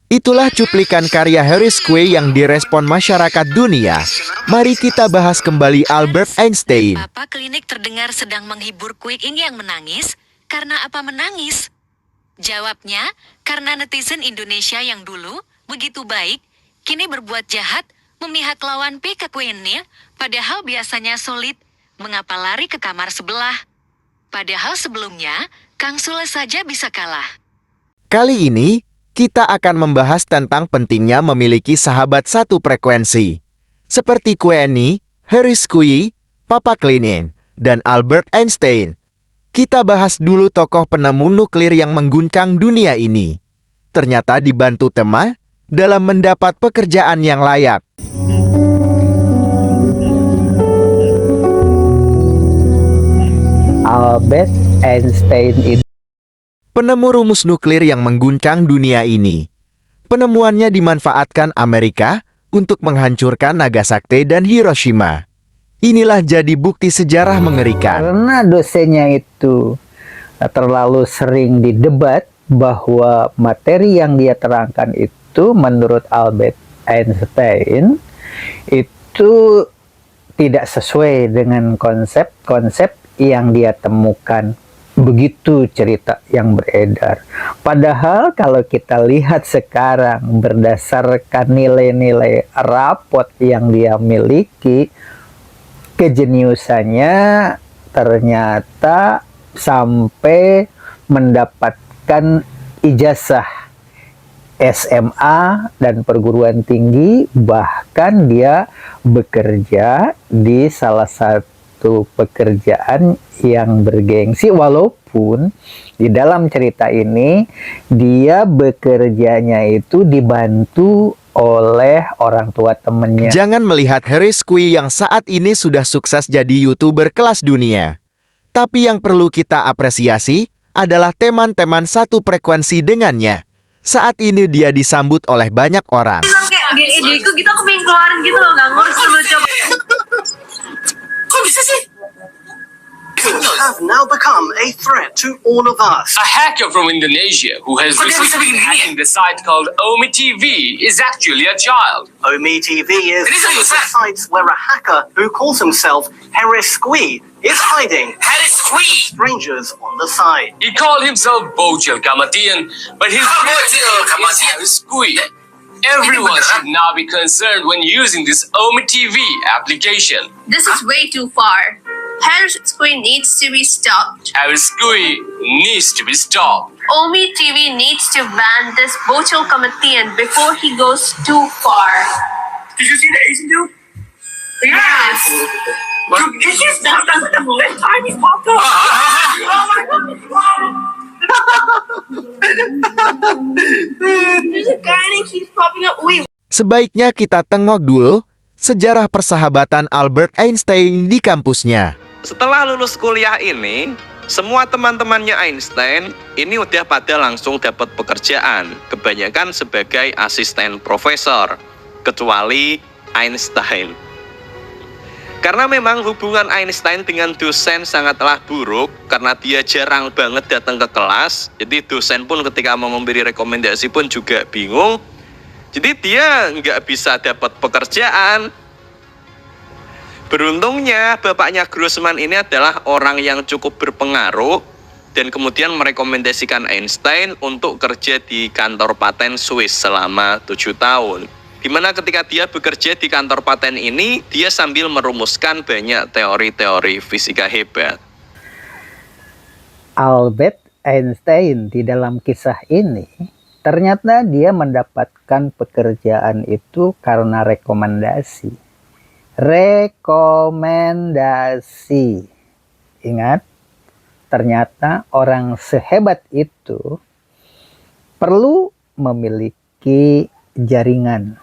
Itulah cuplikan karya Harris Quay yang direspon masyarakat dunia. Mari kita bahas kembali Albert Einstein. Papa klinik terdengar sedang menghibur Queen yang menangis. Karena apa menangis? Jawabnya, karena netizen Indonesia yang dulu begitu baik, kini berbuat jahat, memihak lawan PK Queen-nya, padahal biasanya solid. Mengapa lari ke kamar sebelah? Padahal sebelumnya, Kang Sule saja bisa kalah. Kali ini, kita akan membahas tentang pentingnya memiliki sahabat satu frekuensi. Seperti Queenie, Harris Quay, Papa Klein, dan Albert Einstein. Kita bahas dulu tokoh penemu nuklir yang mengguncang dunia ini. Ternyata dibantu teman dalam mendapat pekerjaan yang layak. Albert Einstein itu Penemu rumus nuklir yang mengguncang dunia ini. Penemuannya dimanfaatkan Amerika untuk menghancurkan Nagasaki dan Hiroshima. Inilah jadi bukti sejarah mengerikan. karena dosennya itu terlalu sering didebat bahwa materi yang dia terangkan itu menurut Albert Einstein itu tidak sesuai dengan konsep-konsep yang dia temukan. Begitu cerita yang beredar. Padahal kalau kita lihat sekarang berdasarkan nilai-nilai rapot yang dia miliki, kejeniusannya ternyata sampai mendapatkan ijazah SMA dan perguruan tinggi, bahkan dia bekerja di salah satu pekerjaan yang bergengsi, walaupun di dalam cerita ini dia bekerjanya itu dibantu oleh orang tua temannya. Jangan melihat Harris Quay yang saat ini sudah sukses jadi YouTuber kelas dunia. Tapi yang perlu kita apresiasi adalah teman-teman satu frekuensi dengannya. Saat ini dia disambut oleh banyak orang. Kayak di ideku gitu aku pengen keluarin gitu loh, nggak ngurus dulu coba. Kok bisa sih? You have now become a threat to all of us. A hacker from Indonesia who has recently been hacking the site called Omi TV is actually a child. Omi TV is one of the sites where a hacker who calls himself Harris Quay is hiding Harris Quay! strangers on the site. He called himself Bojel Kamatian, but his real name is Harris Quay. Everyone should now be concerned when using this Omi TV application. This is way too far. Harris Quay needs to be stopped. Harris Quay needs to be stopped. Omi TV needs to ban this Bochel Kamatian before he goes too far. Did you see the Asian dude? Yes. Dude, did you stop that with the left time he's popped up? Oh my god! There's a guy and he keeps popping up. Wait. Sebaiknya kita tengok dulu sejarah persahabatan Albert Einstein di kampusnya. Setelah lulus kuliah ini, semua teman-temannya Einstein ini udah pada langsung dapat pekerjaan, kebanyakan sebagai asisten profesor, kecuali Einstein. Karena memang hubungan Einstein dengan dosen sangatlah buruk, karena dia jarang banget datang ke kelas, jadi dosen pun ketika mau memberi rekomendasi pun juga bingung. Jadi dia nggak bisa dapat pekerjaan. Beruntungnya bapaknya Grossman ini adalah orang yang cukup berpengaruh dan kemudian merekomendasikan Einstein untuk kerja di kantor paten Swiss selama 7 tahun. Dimana ketika dia bekerja di kantor paten ini, dia sambil merumuskan banyak teori-teori fisika hebat. Albert Einstein di dalam kisah ini ternyata dia mendapatkan pekerjaan itu karena rekomendasi. Ingat, ternyata orang sehebat itu perlu memiliki jaringan.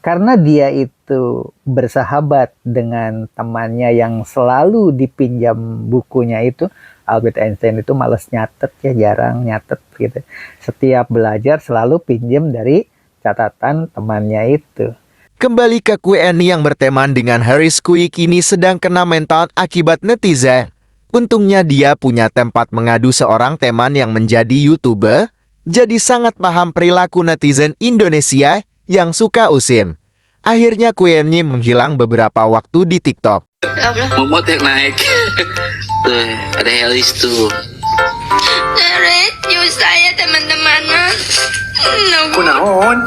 Karena dia itu bersahabat dengan temannya yang selalu dipinjam bukunya itu, Albert Einstein itu malas nyatet ya, jarang nyatet gitu. Setiap belajar selalu pinjam dari catatan temannya itu. Kembali ke Queenie yang berteman dengan Harris Quay kini sedang kena mental akibat netizen. Untungnya dia punya tempat mengadu seorang teman yang menjadi YouTuber jadi sangat paham perilaku netizen Indonesia yang suka usim. Akhirnya Queenie menghilang beberapa waktu di TikTok. Momot yang naik. Tuh, ada Helis tuh. Rescue saya teman-teman. Kunaon?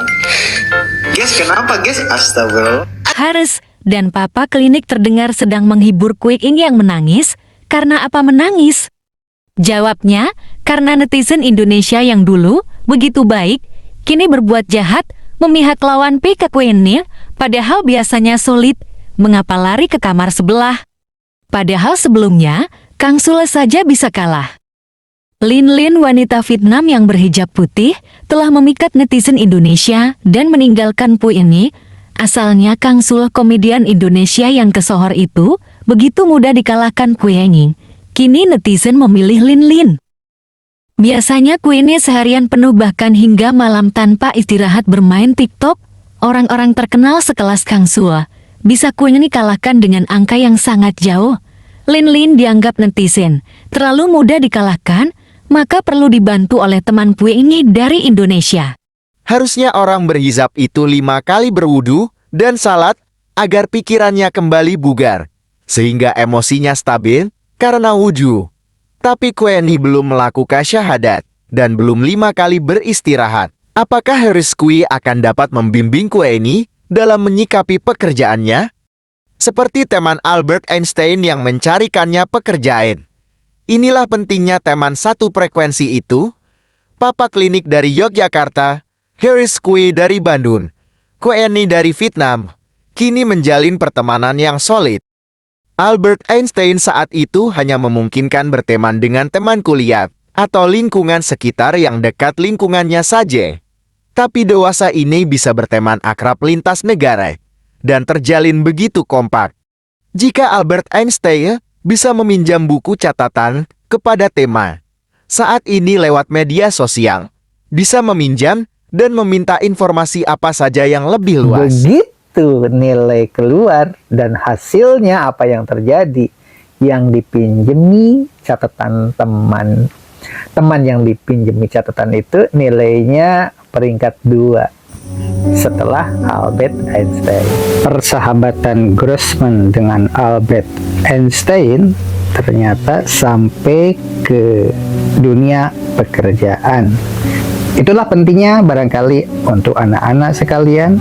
Guys, kenapa guys? Astagfirullah. Haris dan Papa Klinik terdengar sedang menghibur Queenie yang menangis. Karena apa menangis? Jawabnya, karena netizen Indonesia yang dulu begitu baik, kini berbuat jahat, memihak lawan PK Queenie, padahal biasanya sulit. Mengapa lari ke kamar sebelah? Padahal sebelumnya, Kang Sule saja bisa kalah. Lin Lin, wanita Vietnam yang berhijab putih, telah memikat netizen Indonesia dan meninggalkan Queenie. Asalnya Kang Sule, komedian Indonesia yang kesohor itu, begitu mudah dikalahkan Queenie. Kini netizen memilih Lin Lin. Biasanya Queenie seharian penuh bahkan hingga malam tanpa istirahat bermain TikTok. Orang-orang terkenal sekelas Kang Sule bisa Queenie kalahkan dengan angka yang sangat jauh. Lin Lin dianggap netizen terlalu mudah dikalahkan, maka perlu dibantu oleh teman Queenie dari Indonesia. Harusnya orang berhijab itu 5 kali berwudu dan salat agar pikirannya kembali bugar, sehingga emosinya stabil karena wudu. Tapi Queenie belum melakukan syahadat dan belum 5 kali beristirahat. Apakah Haris Kui akan dapat membimbing Queenie dalam menyikapi pekerjaannya? Seperti teman Albert Einstein yang mencarikannya pekerjaan. Inilah pentingnya teman satu frekuensi itu. Papa Klinik dari Yogyakarta, Haris Kui dari Bandung, Queenie dari Vietnam, kini menjalin pertemanan yang solid. Albert Einstein saat itu hanya memungkinkan berteman dengan teman kuliah atau lingkungan sekitar yang dekat lingkungannya saja. Tapi dewasa ini bisa berteman akrab lintas negara dan terjalin begitu kompak. Jika Albert Einstein bisa meminjam buku catatan kepada tema, saat ini lewat media sosial, bisa meminjam dan meminta informasi apa saja yang lebih luas. Begitu nilai keluar dan hasilnya apa yang terjadi, yang dipinjemi catatan teman. Teman yang dipinjemi catatan itu nilainya peringkat 2 setelah Albert Einstein. Persahabatan Grossman dengan Albert Einstein ternyata sampai ke dunia pekerjaan. Itulah pentingnya barangkali untuk anak-anak sekalian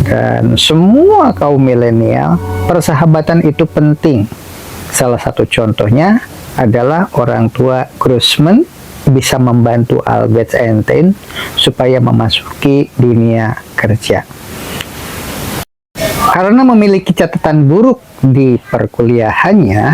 dan semua kaum milenial, persahabatan itu penting. Salah satu contohnya adalah orang tua Grossman bisa membantu Albert Einstein supaya memasuki dunia kerja. Karena memiliki catatan buruk di perkuliahannya,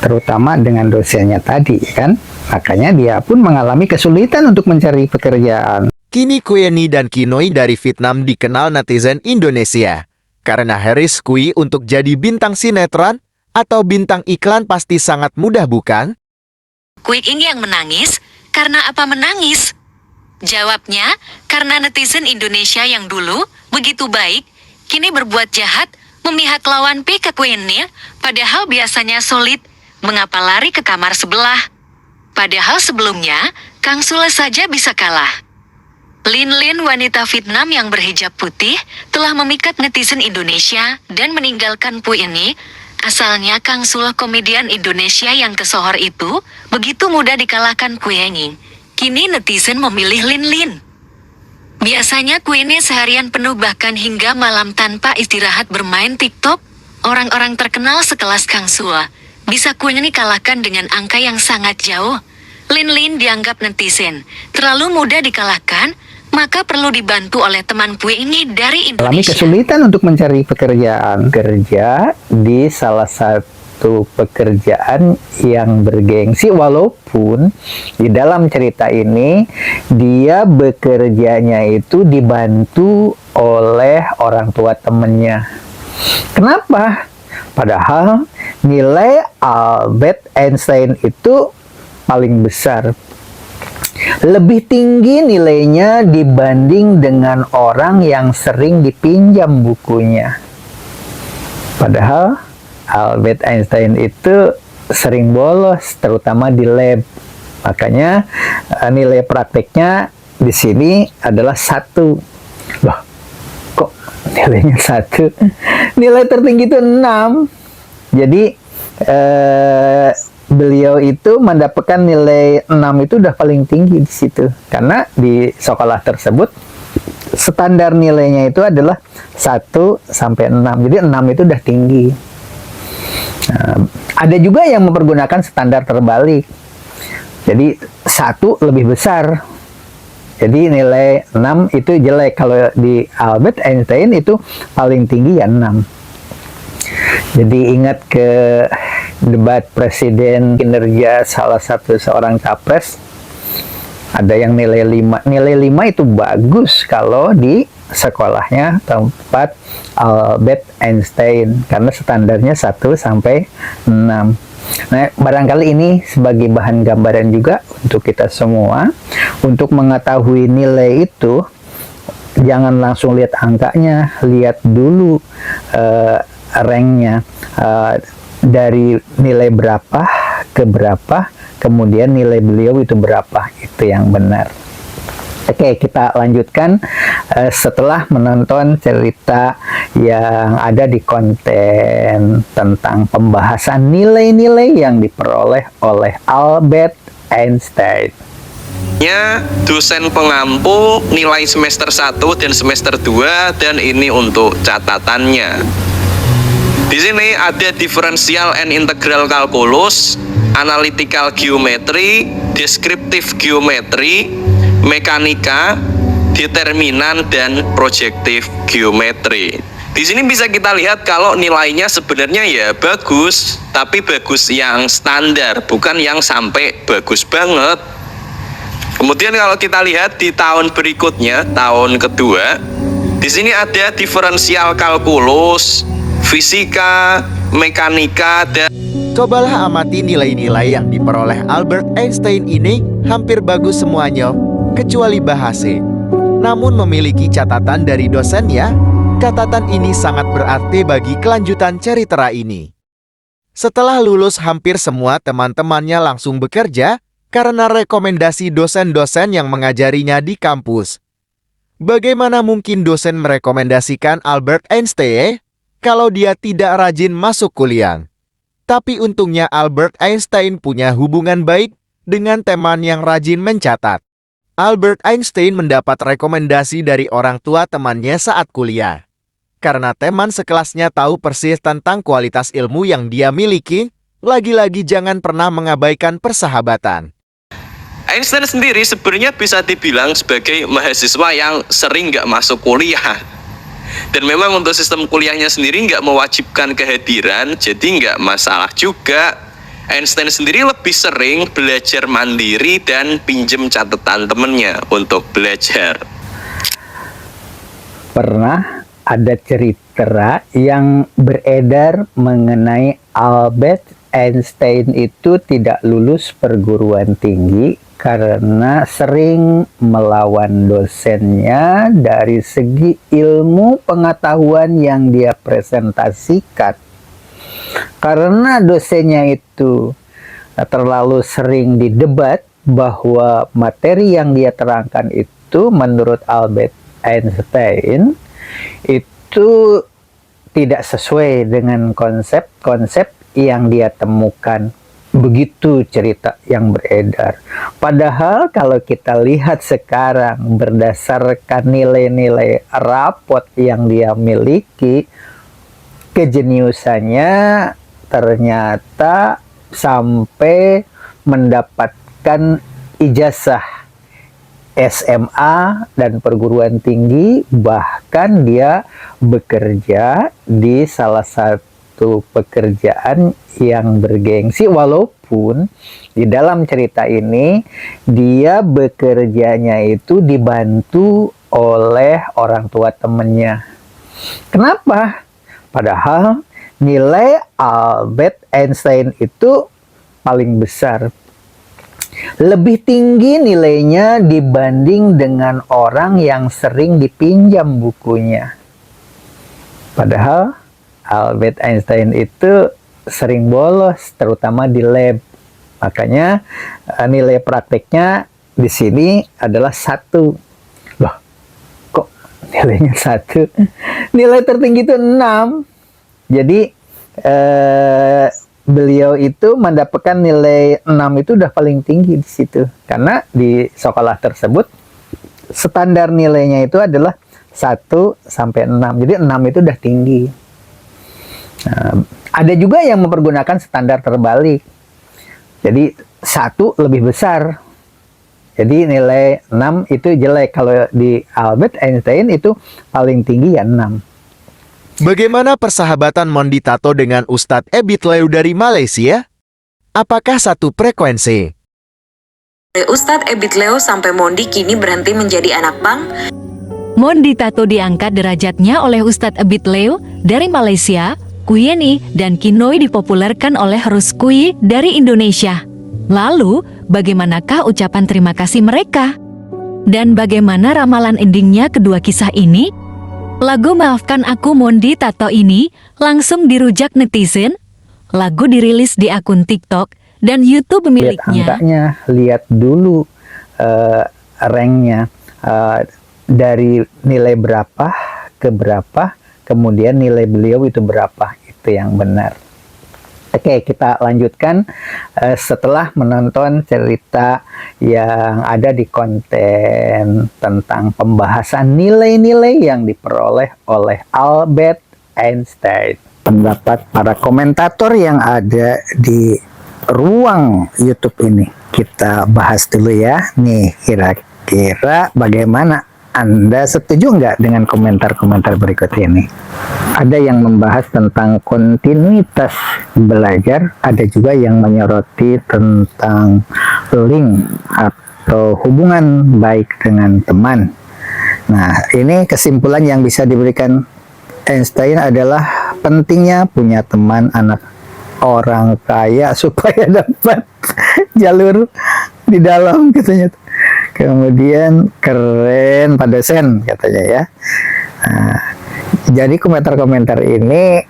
terutama dengan dosennya tadi, kan? Makanya dia pun mengalami kesulitan untuk mencari pekerjaan. Kini Queenie dan Kinoi dari Vietnam dikenal netizen Indonesia. Karena Haris Kui untuk jadi bintang sinetron atau bintang iklan pasti sangat mudah, bukan? Queenie yang menangis, karena apa menangis? Jawabnya, karena netizen Indonesia yang dulu begitu baik, kini berbuat jahat, memihak lawan PK Queenie, padahal biasanya sulit. Mengapa lari ke kamar sebelah? Padahal sebelumnya, Kang Sule saja bisa kalah. Lin Lin, wanita Vietnam yang berhijab putih, telah memikat netizen Indonesia dan meninggalkan Queenie. Asalnya Kang Sule, komedian Indonesia yang kesohor itu, begitu mudah dikalahkan Queenie. Kini netizen memilih Lin Lin. Biasanya Queenie seharian penuh bahkan hingga malam tanpa istirahat bermain TikTok. Orang-orang terkenal sekelas Kang Sule bisa Queenie kalahkan dengan angka yang sangat jauh. Lin Lin dianggap netizen terlalu mudah dikalahkan, maka perlu dibantu oleh teman Queenie dari Alami Indonesia. kesulitan untuk mencari pekerjaan. Kerja di salah satu pekerjaan yang bergengsi, walaupun di dalam cerita ini dia bekerjanya itu dibantu oleh orang tua temennya. Kenapa? Padahal nilai Albert Einstein itu paling besar. Lebih tinggi nilainya dibanding dengan orang yang sering dipinjam bukunya. Padahal Albert Einstein itu sering bolos, terutama di lab. Makanya nilai prakteknya di sini adalah 1. Loh, kok nilainya 1? Nilai tertinggi itu 6. Jadi beliau itu mendapatkan nilai 6 itu udah paling tinggi di situ. Karena di sekolah tersebut standar nilainya itu adalah 1 sampai 6. Jadi 6 itu udah tinggi. Nah, ada juga yang mempergunakan standar terbalik. Jadi 1 lebih besar. Jadi nilai 6 itu jelek. Kalau di Albert Einstein itu paling tinggi ya 6. Jadi ingat ke debat presiden kinerja salah satu seorang capres, ada yang nilai 5. Nilai 5 itu bagus kalau di sekolahnya tempat Albert Einstein karena standarnya 1 sampai 6. Nah, barangkali ini sebagai bahan gambaran juga untuk kita semua untuk mengetahui nilai itu. Jangan langsung lihat angkanya, lihat dulu ranknya, dari nilai berapa ke berapa, kemudian nilai beliau itu berapa, itu yang benar. Oke, kita lanjutkan setelah menonton cerita yang ada di konten tentang pembahasan nilai-nilai yang diperoleh oleh Albert Einstein. Dosen pengampu nilai semester 1 dan semester 2, dan ini untuk catatannya. Di sini ada differential and integral calculus, analytical geometry, descriptive geometry, mekanika, determinan, dan projective geometry. Di sini bisa kita lihat kalau nilainya sebenarnya ya bagus, tapi bagus yang standar, bukan yang sampai bagus banget. Kemudian kalau kita lihat di tahun berikutnya, tahun kedua, di sini ada differential calculus, fisika, mekanika, dan Cobalah amati nilai-nilai yang diperoleh Albert Einstein ini hampir bagus semuanya, kecuali bahasa. Namun memiliki catatan dari dosennya, catatan ini sangat berarti bagi kelanjutan cerita ini. Setelah lulus hampir semua teman-temannya langsung bekerja karena rekomendasi dosen-dosen yang mengajarinya di kampus. Bagaimana mungkin dosen merekomendasikan Albert Einstein kalau dia tidak rajin masuk kuliah? Tapi untungnya Albert Einstein punya hubungan baik dengan teman yang rajin mencatat. Albert Einstein mendapat rekomendasi dari orang tua temannya saat kuliah. Karena teman sekelasnya tahu persis tentang kualitas ilmu yang dia miliki, lagi-lagi jangan pernah mengabaikan persahabatan. Einstein sendiri sebenarnya bisa dibilang sebagai mahasiswa yang sering nggak masuk kuliah. Dan memang untuk sistem kuliahnya sendiri nggak mewajibkan kehadiran, jadi nggak masalah juga. Einstein sendiri lebih sering belajar mandiri dan pinjem catatan temennya untuk belajar. Pernah ada cerita yang beredar mengenai Albert Einstein itu tidak lulus perguruan tinggi karena sering melawan dosennya dari segi ilmu pengetahuan yang dia presentasikan. Karena dosennya itu terlalu sering didebat bahwa materi yang dia terangkan itu menurut Albert Einstein itu tidak sesuai dengan konsep-konsep yang dia temukan. Begitu cerita yang beredar. Padahal kalau kita lihat sekarang berdasarkan nilai-nilai rapot yang dia miliki, kejeniusannya ternyata sampai mendapatkan ijazah SMA dan perguruan tinggi, bahkan dia bekerja di salah satu pekerjaan yang bergengsi, walaupun di dalam cerita ini dia bekerjanya itu dibantu oleh orang tua temannya. Kenapa? Padahal nilai Albert Einstein itu paling besar. Lebih tinggi nilainya dibanding dengan orang yang sering dipinjam bukunya. Padahal Albert Einstein itu sering bolos, terutama di lab. Makanya nilai prakteknya di sini adalah 1. Loh, kok nilainya 1? Nilai tertinggi itu 6. Jadi beliau itu mendapatkan nilai 6 itu udah paling tinggi di situ. Karena di sekolah tersebut standar nilainya itu adalah 1 sampai 6. Jadi 6 itu udah tinggi. Ada juga yang mempergunakan standar terbalik. Jadi 1 lebih besar. Jadi nilai 6 itu jelek. Kalau di Albert Einstein itu paling tinggi ya 6. Bagaimana persahabatan Mondi Tato dengan Ustadz Ebit Leu dari Malaysia? Apakah satu frekuensi? Ustadz Ebit Leu sampai Mondi kini berhenti menjadi anak pang. Mondi Tato diangkat derajatnya oleh Ustadz Ebit Leu dari Malaysia, Kuyeni dan Kinoi dipopulerkan oleh Rus Kui dari Indonesia. Lalu, bagaimanakah ucapan terima kasih mereka? Dan bagaimana ramalan endingnya kedua kisah ini? Lagu Maafkan Aku Mondi Tato ini langsung dirujak netizen. Lagu dirilis di akun TikTok dan YouTube Lihat miliknya. angkanya, lihat dulu ranknya. Dari nilai berapa ke berapa, kemudian nilai beliau itu berapa, itu yang benar. Oke, kita lanjutkan setelah menonton cerita yang ada di konten tentang pembahasan nilai-nilai yang diperoleh oleh Albert Einstein. Pendapat para komentator yang ada di ruang YouTube ini kita bahas dulu ya. Nih, kira-kira bagaimana? Anda setuju nggak dengan komentar-komentar berikut ini? Ada yang membahas tentang kontinuitas belajar, ada juga yang menyoroti tentang link atau hubungan baik dengan teman. Nah, ini kesimpulan yang bisa diberikan Einstein adalah pentingnya punya teman anak orang kaya supaya dapat jalur di dalam katanya. Kemudian keren pada sen katanya ya. Nah, jadi komentar-komentar ini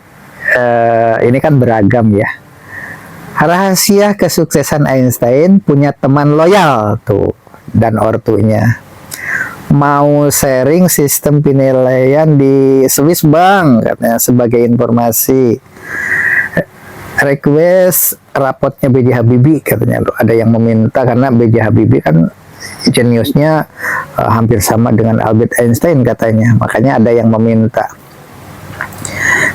kan beragam ya. Rahasia kesuksesan Einstein punya teman loyal tuh dan ortunya. Mau sharing sistem penilaian di Swiss Bank katanya sebagai informasi. Request rapotnya B.J. Habibie katanya tuh. Ada yang meminta karena B.J. Habibie kan jeniusnya hampir sama dengan Albert Einstein katanya, makanya ada yang meminta.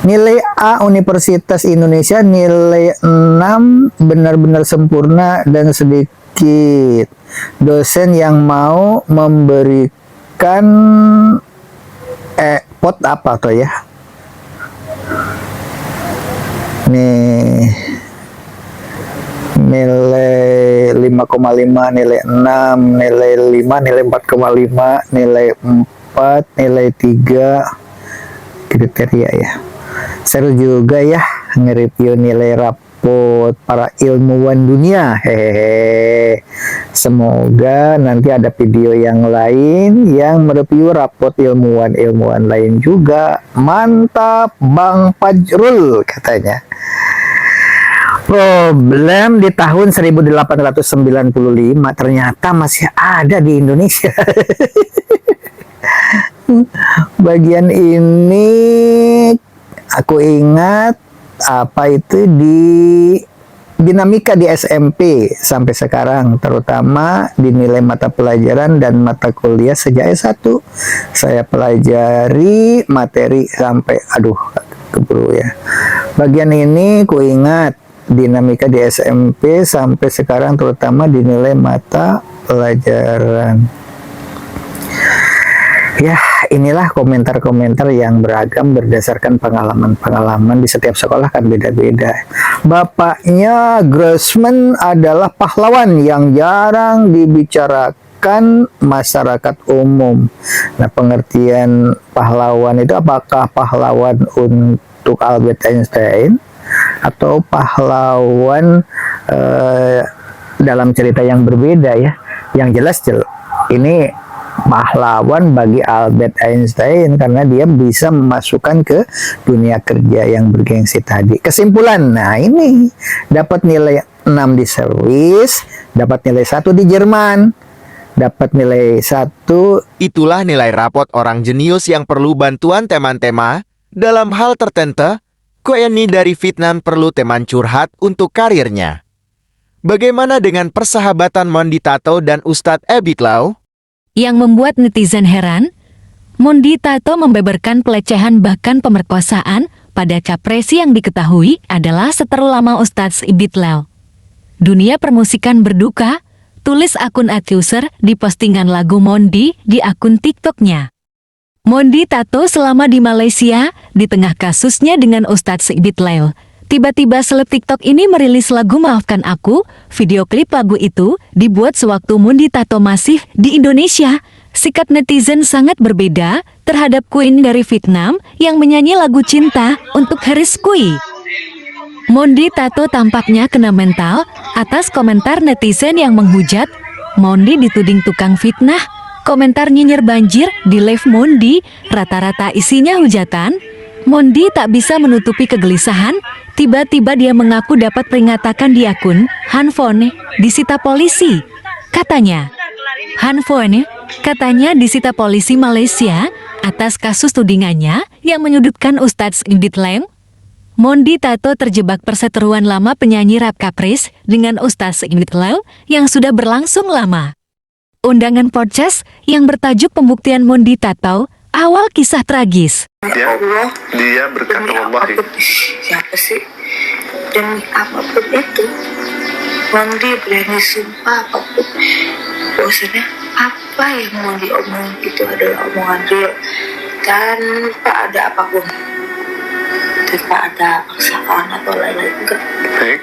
Nilai A Universitas Indonesia nilai 6 benar-benar sempurna dan sedikit dosen yang mau memberikan pot apa tuh ya, nih nilai 5,5, nilai 6, nilai 5, nilai 4,5, nilai 4, nilai 3 kriteria ya. Seru juga ya nge-review nilai rapot para ilmuwan dunia. Hehehe. Semoga nanti ada video yang lain yang mereview rapot ilmuwan-ilmuwan lain juga. Mantap Bang Fajrul katanya. Problem di tahun 1895 ternyata masih ada di Indonesia. Bagian ini aku ingat apa itu di dinamika di SMP sampai sekarang, terutama di nilai mata pelajaran dan mata kuliah sejak S1. Saya pelajari materi sampai keburu ya. Bagian ini ku ingat dinamika di SMP sampai sekarang, terutama di nilai mata pelajaran. Ya, inilah komentar-komentar yang beragam berdasarkan pengalaman-pengalaman di setiap sekolah kan beda-beda. Bapaknya Grossman adalah pahlawan yang jarang dibicarakan masyarakat umum. Nah, pengertian pahlawan itu apakah pahlawan untuk Albert Einstein atau pahlawan dalam cerita yang berbeda ya. Yang jelas ini pahlawan bagi Albert Einstein karena dia bisa memasukkan ke dunia kerja yang bergengsi tadi. Kesimpulan, nah ini dapat nilai 6 di Swiss, dapat nilai 1 di Jerman. dapat nilai 1. Itulah nilai rapot orang jenius yang perlu bantuan teman-teman. Dalam hal tertentu, Koeni dari Vietnam perlu teman curhat untuk karirnya. Bagaimana dengan persahabatan Mondi Tato dan Ustadz Ebit Lau? Yang membuat netizen heran, Mondi Tato membeberkan pelecehan bahkan pemerkosaan pada capresi yang diketahui adalah seteru lama Ustadz Ebit Lau. Dunia permusikan berduka, tulis akun accuser di postingan lagu Mondi di akun TikToknya. Mondi Tato selama di Malaysia, di tengah kasusnya dengan Ustadz Ebit Lau. Tiba-tiba seleb TikTok ini merilis lagu Maafkan Aku. Video klip lagu itu dibuat sewaktu Mondi Tato masih di Indonesia. Sikap netizen sangat berbeda terhadap Queen dari Vietnam yang menyanyi lagu cinta untuk Harris Kui. Mondi Tato tampaknya kena mental atas komentar netizen yang menghujat. Mondi dituding tukang fitnah. Komentar nyinyir banjir di live Mondi, rata-rata isinya hujatan. Mondi tak bisa menutupi kegelisahan. Tiba-tiba dia mengaku dapat peringatakan di akun handphone disita polisi. Katanya disita polisi Malaysia atas kasus tudingannya yang menyudutkan Ustadz Ebit Lau. Mondi Tato terjebak perseteruan lama penyanyi rap Caprice dengan Ustadz Ebit Lau yang sudah berlangsung lama. Undangan podcast yang bertajuk Pembuktian Mondi Tato, awal kisah tragis. Dia berkata wallahi. Siapa sih? Demi apapun itu, Mondi berani sumpah apapun. Bahwasanya apa yang Mondi omongin itu adalah omongan real, tanpa ada apapun, tanpa ada paksaan atau lain-lain. Enggak. Baik.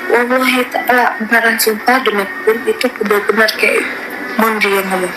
Wallahi ta'ala, beneran sumpah demi apapun itu benar-benar kayak Mondi yang ngomong.